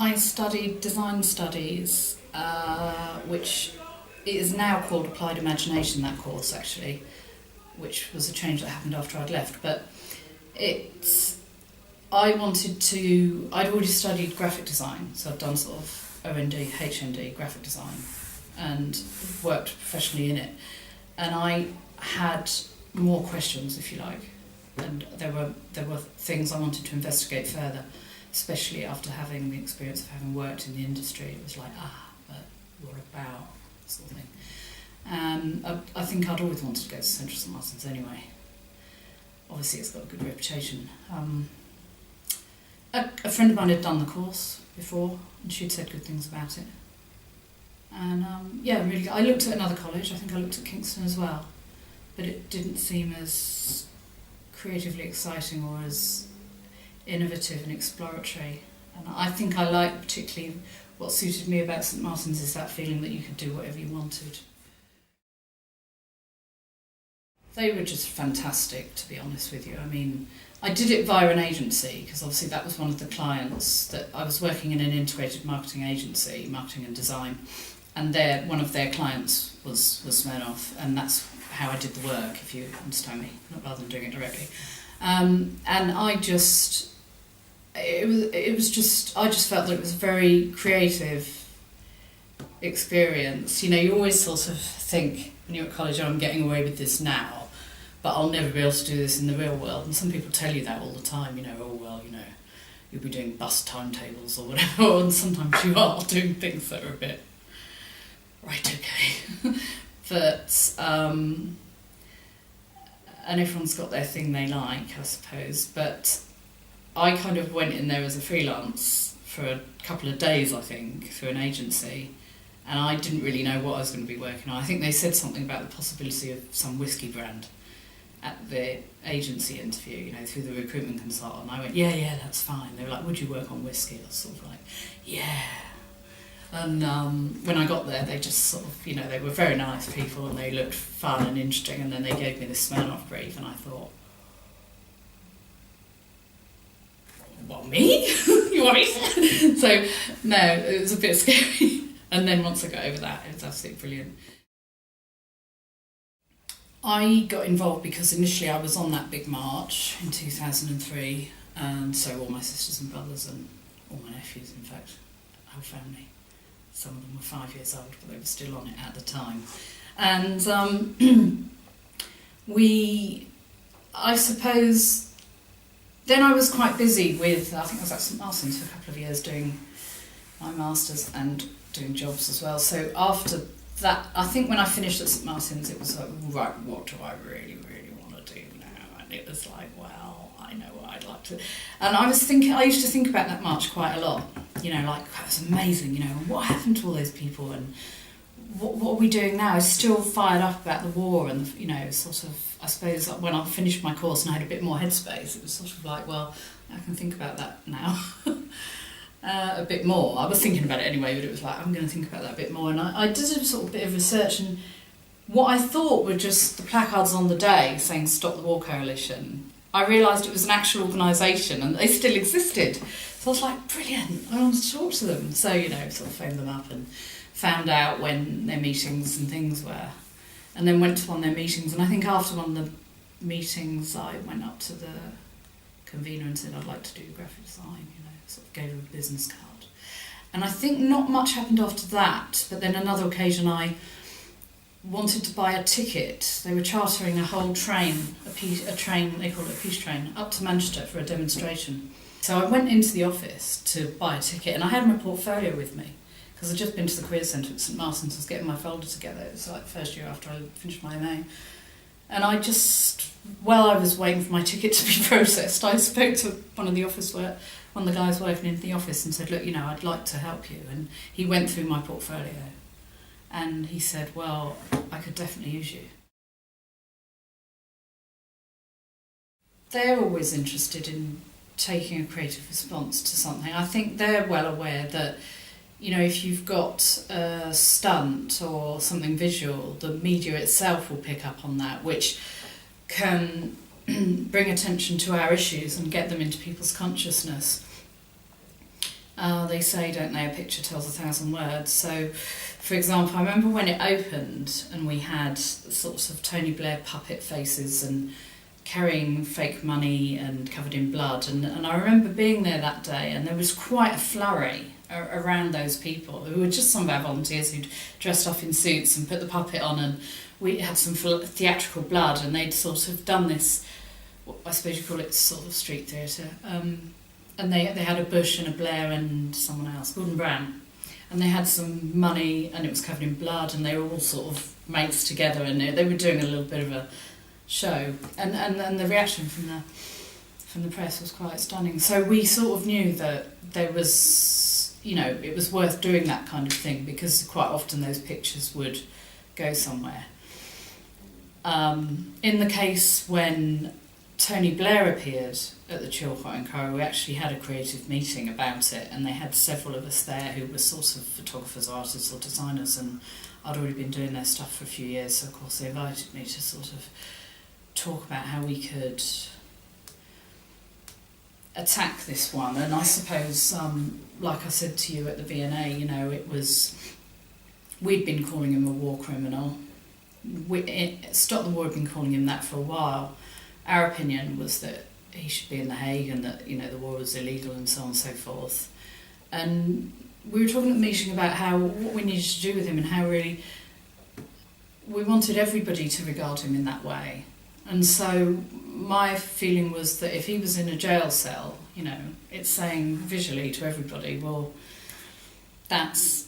I studied design studies, which is now called Applied Imagination, that course actually, which was a change that happened after I'd left. But I'd already studied graphic design, so I'd done sort of OND, HND, graphic design, and worked professionally in it. And I had more questions, if you like, and there were things I wanted to investigate further, especially after having the experience of having worked in the industry. It was like, but what about, sort of thing. And I think I'd always wanted to go to Central St Martin's anyway. Obviously it's got a good reputation. A friend of mine had done the course before, and she'd said good things about it. And really, I looked at another college. I think I looked at Kingston as well, but it didn't seem as creatively exciting or as innovative and exploratory. And I think I like particularly what suited me about St Martin's is that feeling that you could do whatever you wanted. They were just fantastic, to be honest with you. I mean, I did it via an agency, because obviously that was one of the clients that I was working in, an integrated marketing agency, marketing and design, and one of their clients was Smirnoff, and that's how I did the work, if you understand me, not rather than doing it directly. And I just felt that it was a very creative experience. You know, you always sort of think when you're at college, I'm getting away with this now, but I'll never be able to do this in the real world. And some people tell you that all the time, you'll be doing bus timetables or whatever, and sometimes you are doing things that are a bit, right, okay. But, and everyone's got their thing they like, I suppose, but I kind of went in there as a freelance for a couple of days, I think, through an agency, and I didn't really know what I was going to be working on. I think they said something about the possibility of some whiskey brand at the agency interview, through the recruitment consultant. I went, yeah, that's fine. They were like, would you work on whiskey? I was sort of like, yeah. And when I got there, they just sort of, they were very nice people and they looked fun and interesting, and then they gave me this Smirnoff brief and I thought, what, me? You want me? So, no, it was a bit scary. And then once I got over that, it was absolutely brilliant. I got involved because initially I was on that big march in 2003, and so all my sisters and brothers and all my nephews, in fact, the whole family. Some of them were 5 years old, but they were still on it at the time. And I suppose, then I was quite busy with, I think I was at St Martin's for a couple of years doing my masters and doing jobs as well. So after that, I think when I finished at St Martin's, it was like, right, what do I really, really want to do now? And it was like, well, I know what I'd like to. And I used to think about that march quite a lot. That was amazing, what happened to all those people, and what are we doing now? I was still fired up about the war, and, sort of, I suppose when I finished my course and I had a bit more headspace, it was sort of like, well, I can think about that now. A bit more. I was thinking about it anyway, but it was like, I'm going to think about that a bit more. And I did a sort of bit of research, and what I thought were just the placards on the day saying Stop the War Coalition, I realised it was an actual organisation and they still existed. So I was like, brilliant, I want to talk to them. So, sort of phoned them up and found out when their meetings and things were. And then went to one of their meetings, and I think after one of the meetings I went up to the convener and said I'd like to do graphic design, sort of gave her a business card. And I think not much happened after that, but then another occasion I wanted to buy a ticket. They were chartering a whole train, a train, they call it a peace train, up to Manchester for a demonstration. So I went into the office to buy a ticket, and I had my portfolio with me, because I'd just been to the Career Centre at St Martin's, I was getting my folder together. It was like the first year after I finished my MA. And I just, while I was waiting for my ticket to be processed, I spoke to one of the guys working in the office and said, look, I'd like to help you. And he went through my portfolio and he said, well, I could definitely use you. They're always interested in taking a creative response to something. I think they're well aware that, if you've got a stunt or something visual, the media itself will pick up on that, which can bring attention to our issues and get them into people's consciousness. They say, don't they, a picture tells 1,000 words. So, for example, I remember when it opened and we had sorts of Tony Blair puppet faces and carrying fake money and covered in blood. And I remember being there that day, and there was quite a flurry around those people who were just some of our volunteers who'd dressed up in suits and put the puppet on, and we had some theatrical blood, and they'd sort of done this, I suppose you call it sort of street theatre, and they had a Bush and a Blair and someone else, Gordon Brown, and they had some money and it was covered in blood, and they were all sort of mates together, and they were doing a little bit of a show, and the reaction from the press was quite stunning. So we sort of knew that there was, you know, it was worth doing that kind of thing, because quite often those pictures would go somewhere. In the case when Tony Blair appeared at the Chilcot Inquiry, we actually had a creative meeting about it, and they had several of us there who were sort of photographers, artists or designers, and I'd already been doing their stuff for a few years, so of course they invited me to sort of talk about how we could attack this one. And I suppose, like I said to you at the V&A, you know, we'd been calling him a war criminal. Stop the War had been calling him that for a while. Our opinion was that he should be in The Hague, and that, you know, the war was illegal and so on and so forth. And we were talking at the meeting about what we needed to do with him, and how really we wanted everybody to regard him in that way. And so my feeling was that if he was in a jail cell, you know, it's saying visually to everybody, well, that's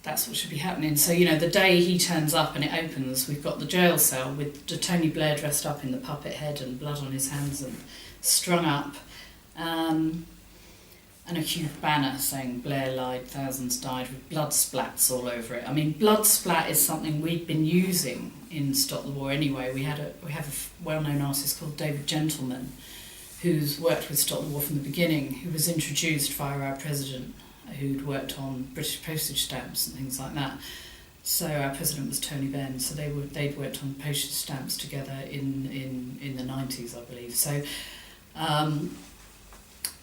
what should be happening. So, you know, the day he turns up and it opens, we've got the jail cell with Tony Blair dressed up in the puppet head and blood on his hands and strung up, and a huge banner saying Blair lied, thousands died, with blood splats all over it. I mean, blood splat is something we'd been using in Stop the War anyway. We have a well-known artist called David Gentleman, who's worked with Stop the War from the beginning, who was introduced via our president, who'd worked on British postage stamps and things like that. So our president was Tony Benn, so they'd worked on postage stamps together in the 90s, I believe. So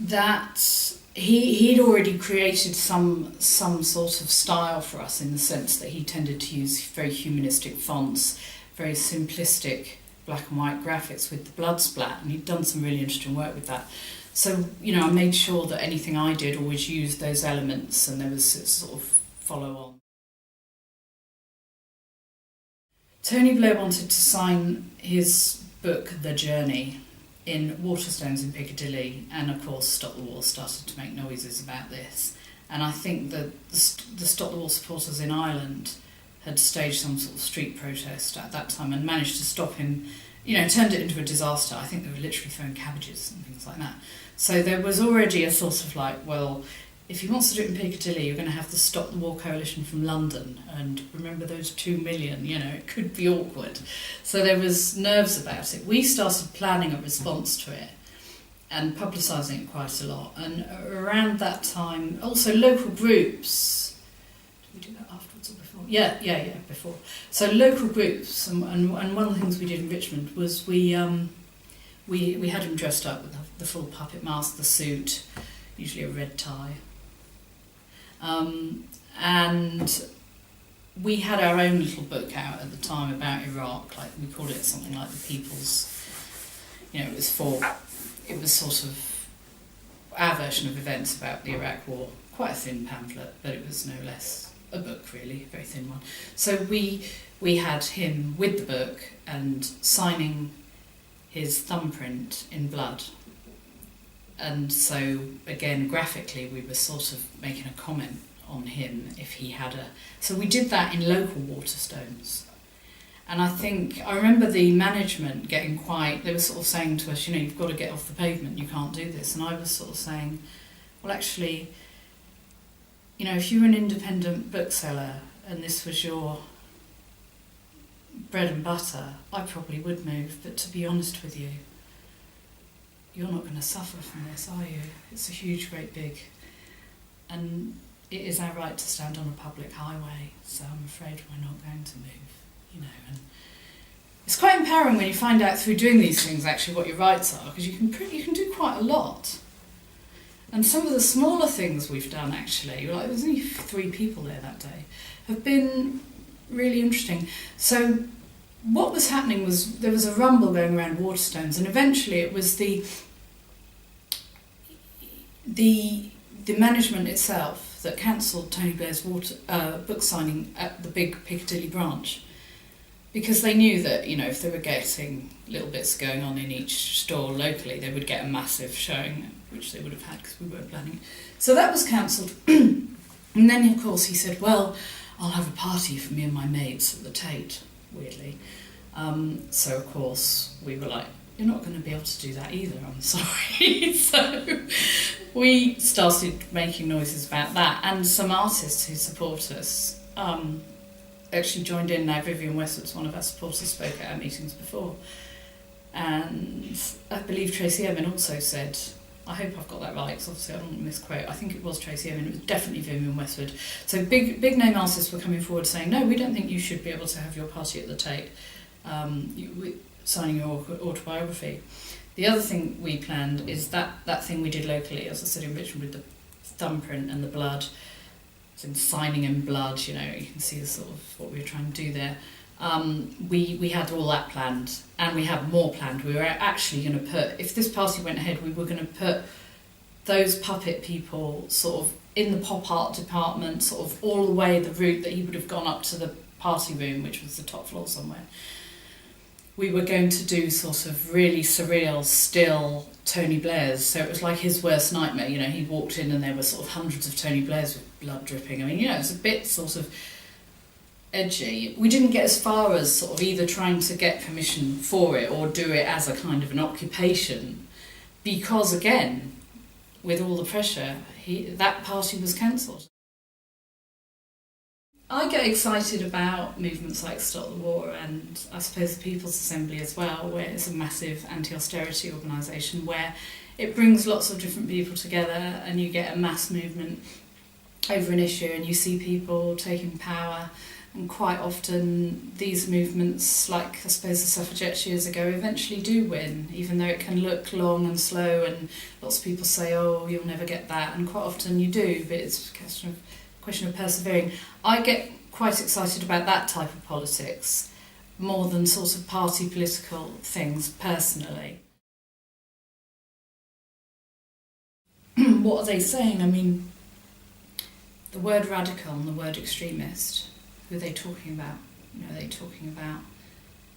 that he'd already created some sort of style for us, in the sense that he tended to use very humanistic fonts, very simplistic black and white graphics with the blood splat, and he'd done some really interesting work with that. So, you know, I made sure that anything I did always used those elements, and there was sort of follow on. Tony Blair wanted to sign his book, The Journey, in Waterstones in Piccadilly, and of course Stop the War started to make noises about this. And I think that the Stop the War supporters in Ireland had staged some sort of street protest at that time and managed to stop him, you know, turned it into a disaster. I think they were literally throwing cabbages and things like that. So there was already a sort of like, well, if he wants to do it in Piccadilly, you're going to have the Stop the War coalition from London, and remember those 2 million, you know, it could be awkward. So there was nerves about it. We started planning a response to it and publicising it quite a lot. And around that time, also local groups, did we do that afterwards or before? Yeah, before. So local groups, and one of the things we did in Richmond was we had him dressed up with the full puppet mask, the suit, usually a red tie. And we had our own little book out at the time about Iraq, like we called it something like the People's, you know, it was sort of our version of events about the Iraq War, quite a thin pamphlet, but it was no less a book really, a very thin one. So we had him with the book and signing his thumbprint in blood. And so, again, graphically, we were sort of making a comment on him if he had a... So we did that in local Waterstones. And I remember the management getting quite... They were sort of saying to us, you know, you've got to get off the pavement, you can't do this. And I was sort of saying, well, actually, you know, if you were an independent bookseller and this was your bread and butter, I probably would move. But to be honest with you, you're not going to suffer from this, are you? It's a huge, great big... And it is our right to stand on a public highway, so I'm afraid we're not going to move, you know. And it's quite empowering when you find out through doing these things actually what your rights are, because you can do quite a lot. And some of the smaller things we've done, actually, like there was only 3 people there that day, have been really interesting. So what was happening was there was a rumble going around Waterstones, and eventually it was the management itself that cancelled Tony Blair's book signing at the big Piccadilly branch, because they knew that, you know, if they were getting little bits going on in each store locally, they would get a massive showing, which they would have had because we weren't planning it. So that was cancelled. And then, of course, he said, well, I'll have a party for me and my mates at the Tate, weirdly. So, of course, we were like, you're not going to be able to do that either, I'm sorry. So we started making noises about that, and some artists who support us actually joined in. Now Vivienne Westwood's one of our supporters, spoke at our meetings before, and I believe Tracy Emin also said, I hope I've got that right, because obviously I don't want to misquote, I think it was Tracy Emin, it was definitely Vivienne Westwood. So big name artists were coming forward saying, no, we don't think you should be able to have your party at the Tate, signing your autobiography. The other thing we planned is that thing we did locally, as I said, in Richmond, with the thumbprint and the blood, and signing in blood, you know, you can see the sort of what we were trying to do there. We had all that planned, and we have more planned. We were actually going to put, if this party went ahead, we were going to put those puppet people sort of in the pop art department, sort of all the way the route that he would have gone up to the party room, which was the top floor somewhere. We were going to do sort of really surreal, still Tony Blairs. So it was like his worst nightmare. You know, he walked in and there were sort of hundreds of Tony Blairs with blood dripping. I mean, you know, it's a bit sort of edgy. We didn't get as far as sort of either trying to get permission for it or do it as a kind of an occupation, because again, with all the pressure, that party was cancelled. I get excited about movements like Stop the War, and I suppose the People's Assembly as well, where it's a massive anti-austerity organisation where it brings lots of different people together and you get a mass movement over an issue and you see people taking power. And quite often these movements, like I suppose the suffragettes years ago, eventually do win, even though it can look long and slow and lots of people say, oh, you'll never get that, and quite often you do, but it's a question of persevering. I get quite excited about that type of politics more than sort of party political things personally. What are they saying? I mean, the word radical and the word extremist, who are they talking about? You know, are they talking about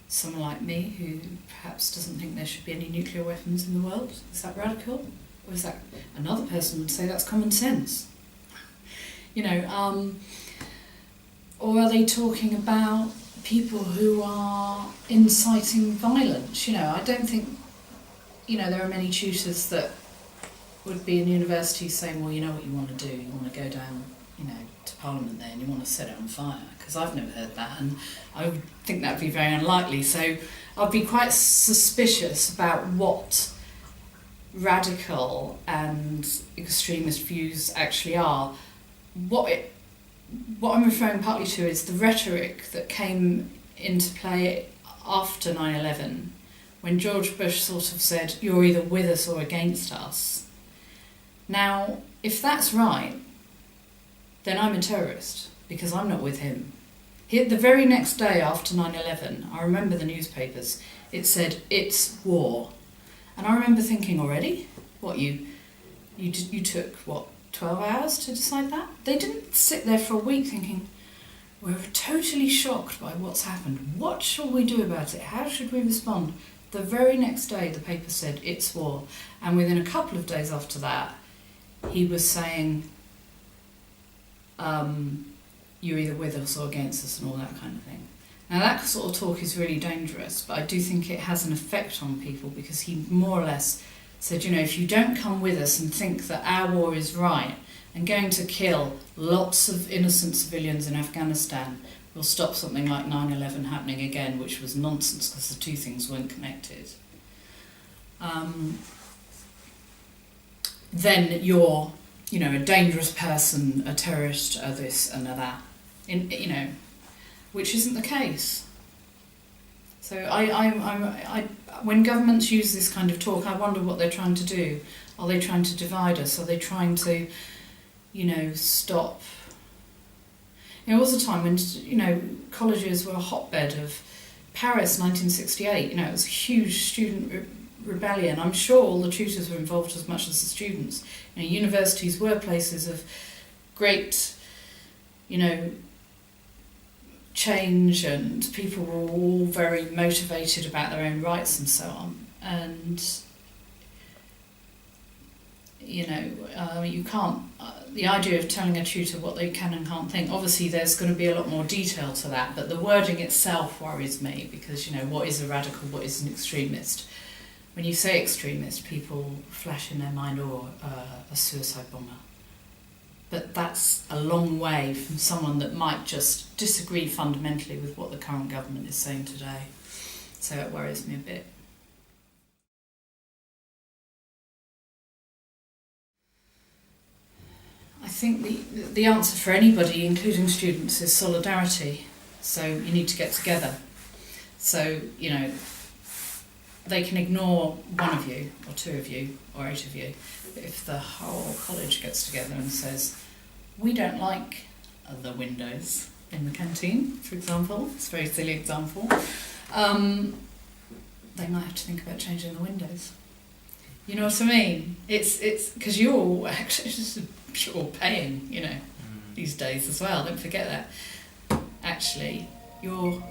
someone like me who perhaps doesn't think there should be any nuclear weapons in the world? Is that radical? Or is that, another person would say that's common sense? You know, or are they talking about people who are inciting violence? You know, I don't think, you know, there are many tutors that would be in university saying, well, you know what you want to do, you want to go down, you know, to Parliament there and you want to set it on fire, because I've never heard that, and I would think that would be very unlikely. So I'd be quite suspicious about what radical and extremist views actually are. What I'm referring partly to is the rhetoric that came into play after 9/11, when George Bush sort of said, you're either with us or against us. Now, if that's right, then I'm a terrorist, because I'm not with him. The very next day after 9/11, I remember the newspapers, it said, it's war. And I remember thinking, already? What, you took, what, 12 hours to decide that? They didn't sit there for a week thinking, we're totally shocked by what's happened. What shall we do about it? How should we respond? The very next day, the paper said, it's war. And within a couple of days after that, he was saying, you're either with us or against us and all that kind of thing. Now that sort of talk is really dangerous, but I do think it has an effect on people, because he more or less said, you know, if you don't come with us and think that our war is right and going to kill lots of innocent civilians in Afghanistan will stop something like 9/11 happening again, which was nonsense because the two things weren't connected, then you're, you know, a dangerous person, a terrorist, a this and a that, you know, which isn't the case. So when governments use this kind of talk, I wonder what they're trying to do. Are they trying to divide us? Are they trying to, stop? There was a time when, colleges were a hotbed of Paris, 1968. It was a huge student rebellion. I'm sure all the tutors were involved as much as the students. Universities were places of great, change, and people were all very motivated about their own rights and so on. And you can't. The idea of telling a tutor what they can and can't think. Obviously, there's going to be a lot more detail to that, but the wording itself worries me because what is a radical, what is an extremist. When you say extremist, people flash in their mind, a suicide bomber. But that's a long way from someone that might just disagree fundamentally with what the current government is saying today. So it worries me a bit. I think the answer for anybody, including students, is solidarity. So you need to get together. So, they can ignore one of you, or two of you, or eight of you. But if the whole college gets together and says, we don't like the windows in the canteen, for example, it's a very silly example, they might have to think about changing the windows. You know what I mean? It's because you're actually you're paying, these days as well. Don't forget that. Actually, you're